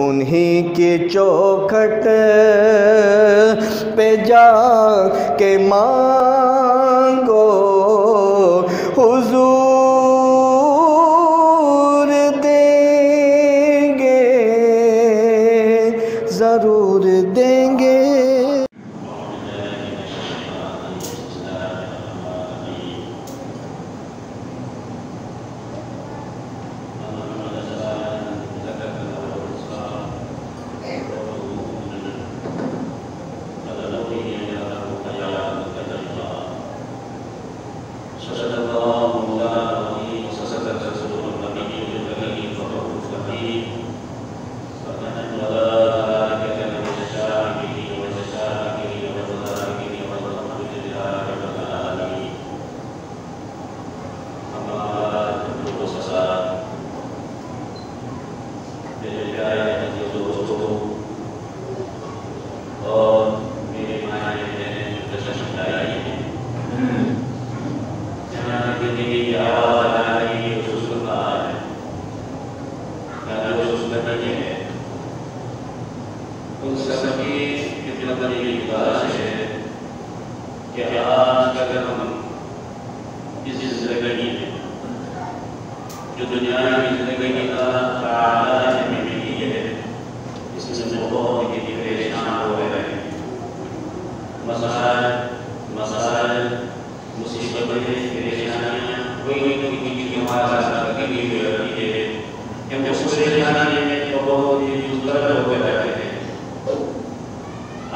انہی کی چوکھٹ پہ جا کے مانگو حضور دیں گے، ضرور دیں گے۔ ان سب کی خدمت کی گزارش ہے کہ آج اگر ہم اس زندگی میں جو دنیا کی زندگی اللہ تعالیٰ نے ملی ہے، اس میں بہت ہی پریشان ہو رہے ہیں، مسائل مصیبتیں پریشانیاں کوئی کی ہمارے ساتھ لگی ہوئی رہتی ہے کہ ہم اس پریشانی میں بہت ہی مضطرب ہو کے رہتے ہیں۔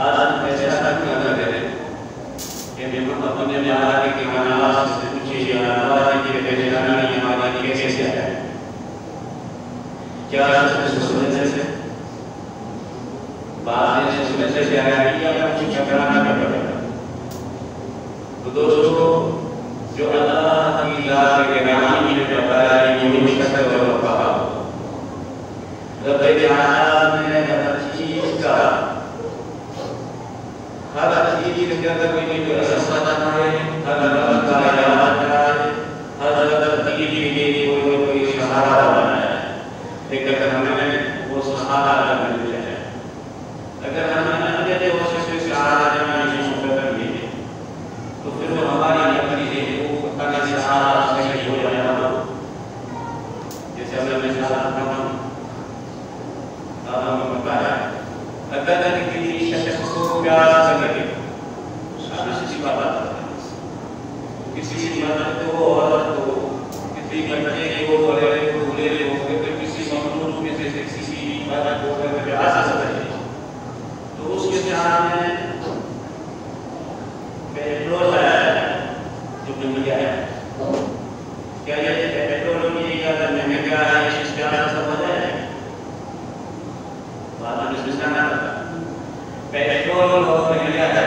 آج ہم ایسا کیا کریں کہ ہم اپنے معاشرے کے حالات سے پوچھیں یا اللہ کی پریشانی ہماری کیسے ہے؟ کیا سننے سے باتیں سننے سے کیا ہے یا کچھ چکرانا پڑے گا؟ تو دوستو، جو اللہ کی ذات کے نام میں بتایا یہ مشکل اور وفا رب تعالیٰ نے ہر چیز کا کے اندر کوئی احساس بنانا ہے، ہر رب کا یاد ہے، ہر ترتیب کے لیے کوئی سہارا بنایا ہے، لیکن اگر ہمیں وہ سہارا مل جائے، اگر ہمیں اپنے کوئی سہارا نہیں ملے تو پھر وہ ہماری اپنی ہے وہ کا سہارا صحیح ہو جائے گا۔ جیسے ہم نے مثال بتایا، اگر کسی شخص کو پیار سے لگے کسی مرد کو عورت کو، کسی بچے کو بڑے کو بوڑھے کو، کسی مخلوق میں سے کسی مرد کو پیار سے لگے تو اس کے سامنے پیٹرول ہے جو مہنگا ہے۔ کیا یہ پیٹرول کی اگر مہنگا ہے اس پیار سے ہو جائے بات میں سمجھنا پڑتا۔ پیٹرول اور مہنگا ہے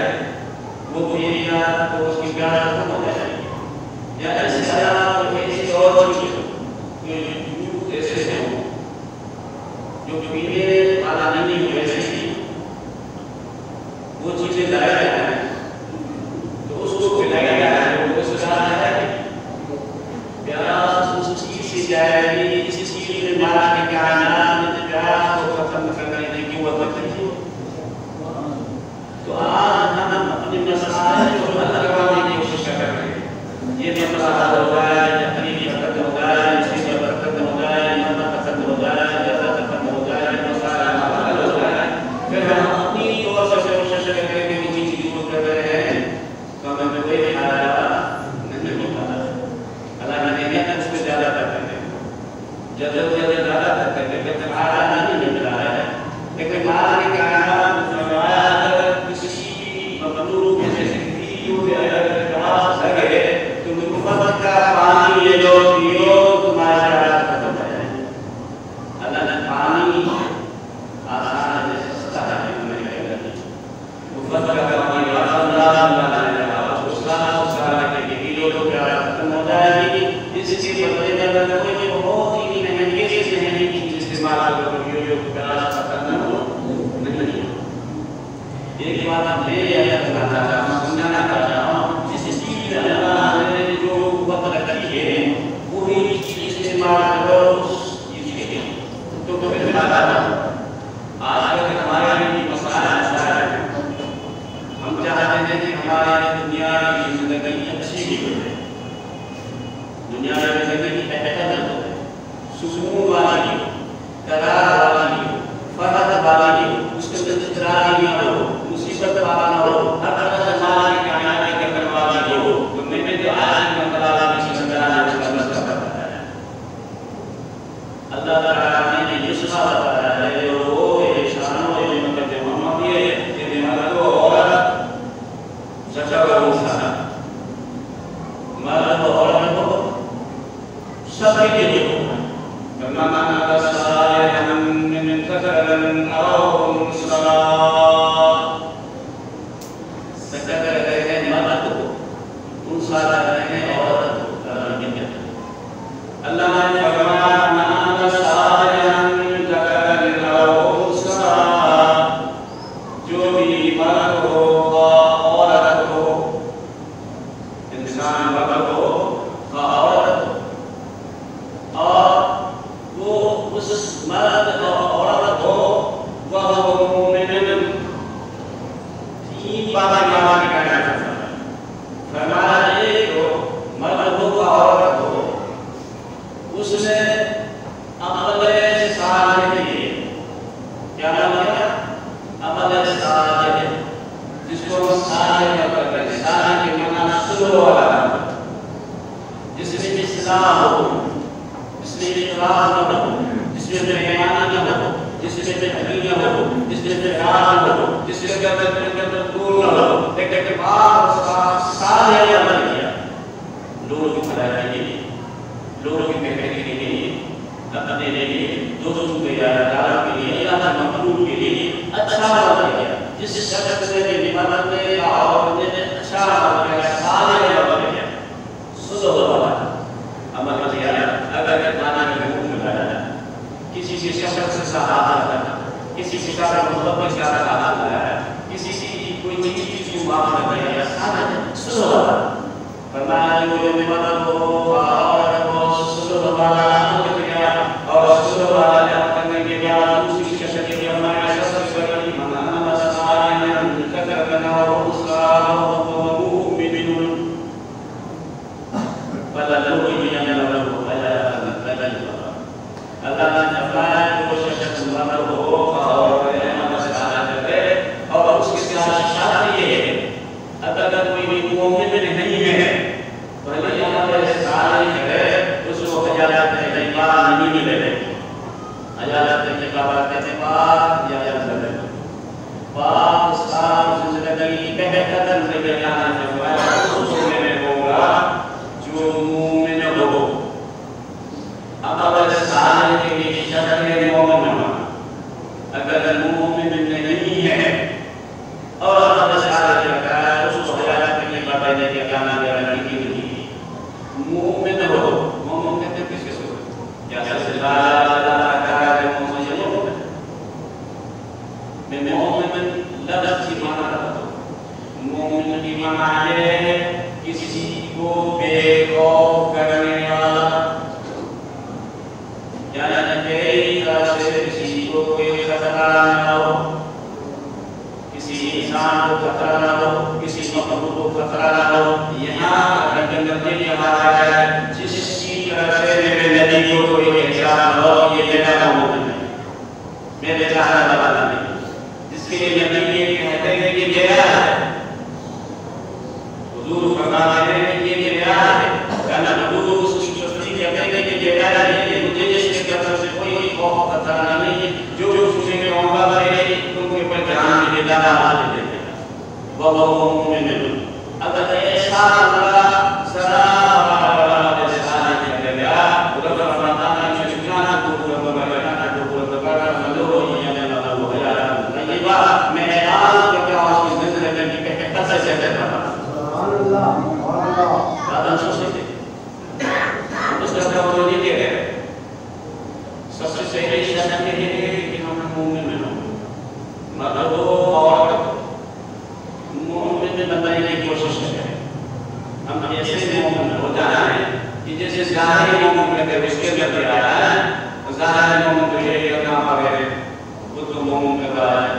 وہ پیریا تو اس کی پیار ختم ہو جائے گی، یا ایسے حالات میں کسی اور چیز جو ایسے ہوں جو پینے والا نہیں ہو ایسے ہی وہ چیزیں لائے جائیں تو اس کو پلایا جائے وہ اس کا ہے پیار اس چیز سے جائے گی اس چیز میں مارا کے کائنات میں پیار کو ختم کرنے کی وہ بتائی۔ تو آج ہم اپنے مسائل کو حل کرنے کی کوشش کر رہے ہیں۔ یہ مسئلہ ہو جائے، اپنی برکت ہو جائے، اس کی برکت ہو جائے، نعمت ختم ہو جائے، جزا ختم ہو جائے، مسائل حل ہو جائے، پھر ہم اپنی طور سے کوشش کریں کہ ان چیزوں ذكرا أو أنثى ذكر کہتے ہیں مرد کو، انثى کہتے ہیں عورت کو، اللہ نے فرمایا من صالحا ذکرا أو أنثى، جو بھی مرد ہو عورت ہو، انسان مرد ہو عورت ہو، اور وہ اس مرد اور عورت ہو وہ مومن، تین باتیں ایمان کا کہنا ہے، فرمایا ایک ہو مرد ہو عورت ہو، اس نے عمل صالح کیے، کیا نام ہے عمل صالح، جس کو صالح کہتے ہیں، صالح کے معنی سلو والا، جس میں اصلاح ہو، جس میں اخلاص نہ ہو، جس میں بےایمانی نہ ہو، جس میں بےحیائی نہ ہو، جس میں بےحیا نہ ہو، جس کے اندر دور نہ ہو، لیکن بعض صالح عمل کیا، لوگوں کی بھلائی کے لیے، لوگوں کی بہتری کے لیے، اپنے لیے، دوستوں کے لیے، اللہ کے مخلوق کے لیے اچھا عمل کیا، جس شخص نے مرد نے عورت نے اچھا عمل کیا، صالح عمل کیا، سلو والا عمل کیا، اگر معنی میں حکم لگایا، کسی شخص سے ساتھ کرنا، کسی کے ساتھ محبت کے ساتھ لگایا، کسی کی کوئی چیز کو معاف کر دیا، سلو والا، فرمایا جو مرد ہو عورت ہو سلو والا عمل کیا، اور سلو والا عمل کرنے کے بعد دوسری شخص کے ہمارے شخص پر من عمل صالحا ذکرا أو أنثى وهو مؤمن فلنحيينه حياة طيبة، اللہ نے فرمایا جو شخص مرد ہو اور عمل صالح کرے اور اس کے ساتھ شادی ہے، اگر کوئی مومن نہیں ہے بھلے عمل صالح کرے، اس کو حیات طیبہ نہیں ملے گی، حیات طیبہ کہتے ہیں پاک یا زندگی، پاک صاف زندگی بہتر زندگی آنے میں اس میں ہوگا جو مومن ہو، عمل صالح کے لیے شرط ہے مومن ہونا، اگر مومن نہیں ہے اور عمل صالح کرتا ہے اس کو حیات طیبہ دینے کے کام میں رہنے کی نہیں، مومن ہو، مومن کہتے ہیں کس کو، یا لا الہ الا اللہ مومن، میں مومن لفظ کی معنی رکھتا ہوں، مومن کی معنی ہے کسی کو بے خوف کرنے والا، یعنی کئی طرح سے کسی کو کوئی خطرہ نہ ہو، کسی انسان کو خطرہ نہ ہو، کسی مخلوق کو خطرہ نہ ہو، یہاں نبی ہمارا ہے جس کی طرف سے میرے نبی کو کوئی احساس نہ ہو، یہ میرا مومن ہے، میرے چاہنے والا نہیں، جس کے لیے نبی یہ کہتے ہیں کہ یہ میرا ہے، حضور فرماتے ہیں کہ یہ میرا ہے، کہنا حضور اس کی تصدیق کہتے ہیں کہ یہ میرا ہے، مجھے جس کی طرف سے کوئی خوف خطرہ نہیں ہے، جو سنے کے ہوگا میرے تم کے پر جہان میں دیتا ہے دیتے ہیں، وہ مومن ہے، اگر ایسا اللہ سرا بڑا صالح کر گیا، رب فرماتا ہے کہ شکرانہ کو ربنا کو ربنا ملو یہ اللہ وہ ہے طیبہ، میں اعلان کرتا ہوں اس زندگی کے کیسے کہتا ہوں سبحان اللہ سبحان اللہ، بات سوچتے اس کا جواب نہیں دے رہے، سب سے پہلے شرط یہ ہے کہ ہم مومن ہوں، مرد ہو عورت مومن بننے کی کوشش کریں، ہم ایسے مومن ہو جانا ہے کہ جیسے ظاہری مومن کہتے ہیں اس کے اندر آیا ہے، ظاہری مومن تو یہ کرنا پڑے خود کو مومن کرتا ہے،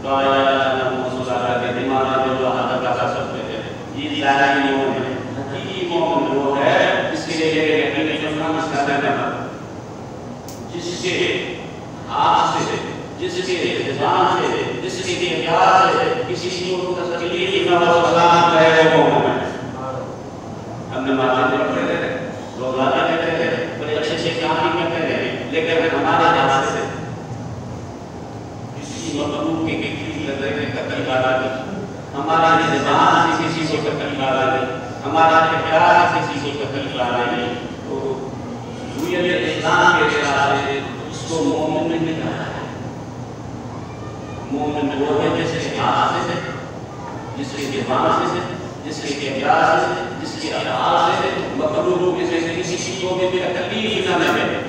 لا الہ الا اللہ محمد صلی اللہ علیہ وسلم ایمان جو اللہ کا سب سے ہے، یہ ظاہری مومن ہے، حقیقی مومن وہ ہے جس کے لیے کہتے ہیں کہ ہم اس کا دینا جس کے ہاتھ سے، جس کے زبان سے، جس کے اختیار سے کسی کو تکلیف نہ ہو سلام رہے وہ مومن ہے، ہم نمازیں پڑھتے رہے، روزانہ کرتے رہے، بڑے اچھے سے کام بھی کرتے رہے، لیکن ہمارے ہاتھ سے کسی مخلوق کے تکلیف آ گئی، ہماری زبان سے کسی کو تکلیف آ گئی، ہمارا اختیار سے کسی کو تکلیف آ گئی، تو اسلام کے حساب سے اس کو مومن نہیں کہا ہے، مومن وہ ہے جس کے ہاتھ سے، جس کے زبان سے، جس کے کردار سے، جس کے افعال سے مخلوق میں سے کسی کو بھی تکلیف نہ ملے۔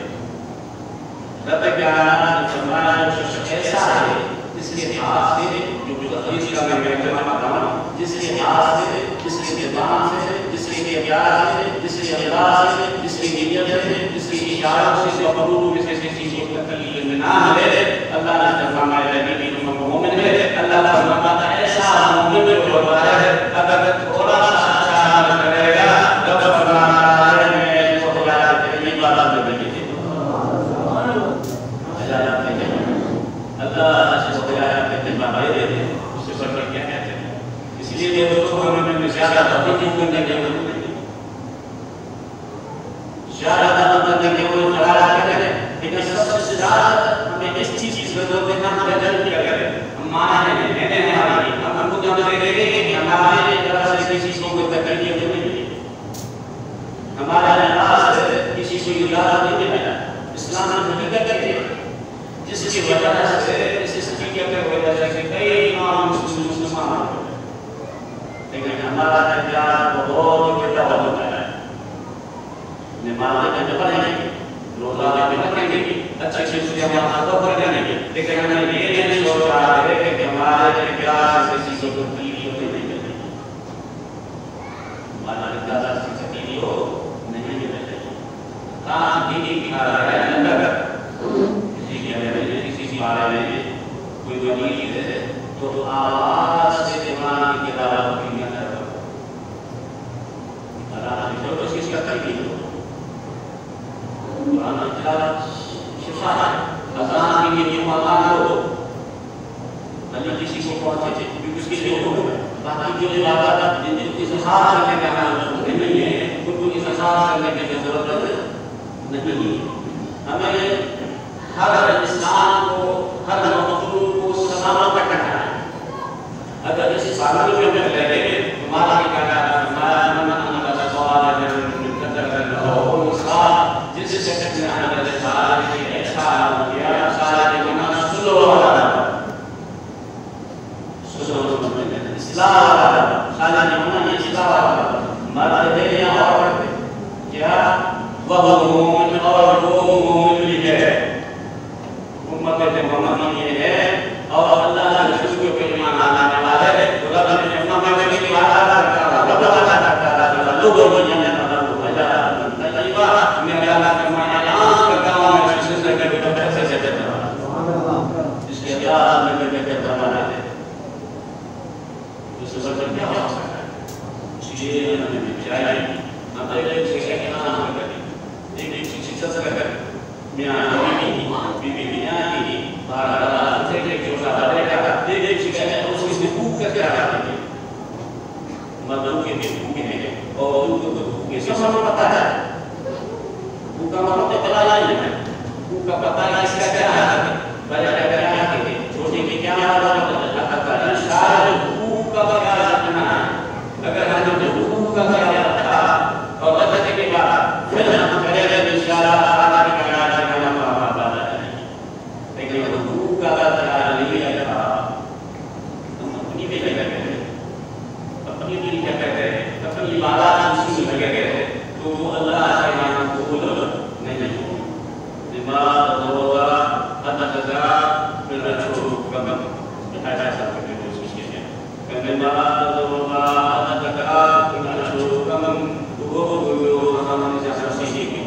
رب کائنات نے فرمایا جو شخص ایسا ہے جس کے ہاتھ سے، جو حدیث کا میں ترجمہ کرتا ہوں، جس کے ہاتھ سے، جس کے زبان سے، جس کے کردار سے، جس کے انداز سے، جس کی نیت سے، جس کی اشاروں سے مخلوق میں سے کسی کو تکلیف نہ ملے، اللہ نے فرمایا کہ تم مومن ہے۔ اللہ فرماتا ہے ایسا مومن جو ہوتا ہے اگر تھوڑا سا اچھا عمل کرے گا، رب فرماتا ہے میں اس کو ہدایت تیری بات میں دے دوں۔ اللہ اس کو ہدایت تیری بات دے دے، اس سے بڑھ کر کیا کہتے ہیں؟ اس لیے دوستوں ہمیں زیادہ تحقیق کرنے کی ضرورت نہیں، زیادہ عمل کرنے کی کوئی ضرورت نہیں ہے، لیکن سب سے زیادہ ہمیں اس چیز کی ضرورت ہے کہ ہم بدل کیا کریں، ہم مانے ہیں ہماری، ہم کو جب دے دیں کہ ہمارے طرف سے کسی کو کوئی تکلیف نہیں ملی، ہمارے انداز سے کسی کو اجازت نہیں ملا۔ اسلام نے حقیقت ہے جس کی وجہ سے اس حقیقت کی وجہ سے کئی امام مسلمان ہوئے، لیکن ہمارا اختیار بہت چھوٹا ہوتا ہے۔ نماز میں پڑھیں گے، روزہ میں رکھیں گے، اچھی چیزیں ہمارا تو پڑھ جائیں گے، لیکن ہمیں یہ نہیں سوچ رہا ہے کہ ہمارے اختیار سے کسی کو تکلیف نہیں ملے، ہمارا اختیار سے تکلیف نہیں ملے۔ کام بھی کھا رہا ہے اندر کسی کے بارے میں کوئی دلیل ہے تو آواز سے قرآن کی تلاوت کی نہ کرو، اللہ نے جو اس کا تکلیف ہو قرآن کی تلاوت شفا ہے، اذان کے لیے اذان ہو بھلے کسی کو پہنچے کیونکہ اس کے لیے حکم ہے۔ باقی جو عبادات جن کو اظہار کرنے کا ضرورت نہیں ہے ان کو اظہار کرنے کی ضرورت نہیں ہے۔ ہمیں ہر انسان کو، ہر مخلوق کو سلامت رکھنا ہے۔ اگر اس سالوں میں ہم لگے ہمارا کیا ہمارا من کا سوال ہے جس سے اچھا سارے سلو اصلاح مرد ہے یا عورت ہے، کیا وہ مومن اور وہ مومن بھی ہے، امت محمدی یہ ہے اور اللہ کے رسول کے ایمان لانے والے رب نے اپنا میں بھی وعدہ کرتا ہے، رب وعدہ کرتا ہے لوگوں کو جنت میں طیبہ میں اللہ کا میں اعلان کرتا ہوں میں اس سے کبھی کیسے سے دیتا ہوں اس کے بعد میں کہتا ہوں اس سے بڑھ کیا ہو سکتا ہے؟ اس لیے ہمیں چاہیے ہم ایک سے کام کریں، ایک شخص کا میاں بیوی میاں کی بارہ سے جو سارے کا ایک شخص ہے اس کی حقوق کا کیا ہے مردوں کے بھی حقوق ہیں اور ان کو حقوق کے سب کو پتہ ہے، حقوق کا مطلب اطلاع نہیں ہے، حقوق کا پتہ ہے اس کا کیا ہے، بڑے کا کیا ہے، چھوٹے کی کیا ہے، سارے حقوق کا کیا رکھنا ہے۔ اگر ہم نے حقوق کا کیا رکھا اور رکھنے کے بعد پھر ہم کریں گے انشاءاللہ تعالیٰ کی کیا رکھنا ہمارا لیکن حقوق کا کیا نہیں رکھا ہم اپنی بھی لگے گئے، اپنی بھی کیا کہتے ہیں، اپنی عبادات مسلم لگے گئے تو وہ اللہ کے نام قبول نہیں ہو۔ نماز روزہ حج زکات پھر چھوڑو کم ایسا کرتے ہیں اس کے لیے نماز روزہ حج زکات پھر چھوڑو کم وہ ہم نے جیسا سیکھی کی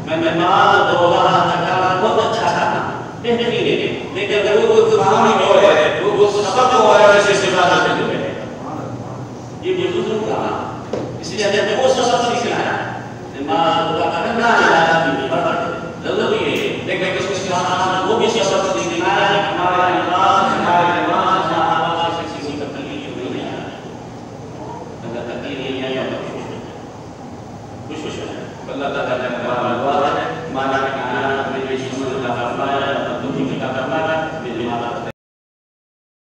میں نماز روزہ حج زکات بہت اچھا تھا بہترین ہے، لیکن وہ کہانی جو ہے وہ سبق جو ہے ایسے سبق جو ہے یہ بزرگ کا اس لیے ہمیں وہ سبق سیکھنا ہے۔ نماز روزہ کرنا ہے ضروری ہے، لیکن اس کے ساتھ وہ بھی سبق سیکھنا ہے ہمارے انداز ہمارے نماز آواز سے کسی کا تکلیف نہیں ہے، اگر تکلیف نہیں ہے یا خوش ہے اللہ تعالیٰ نے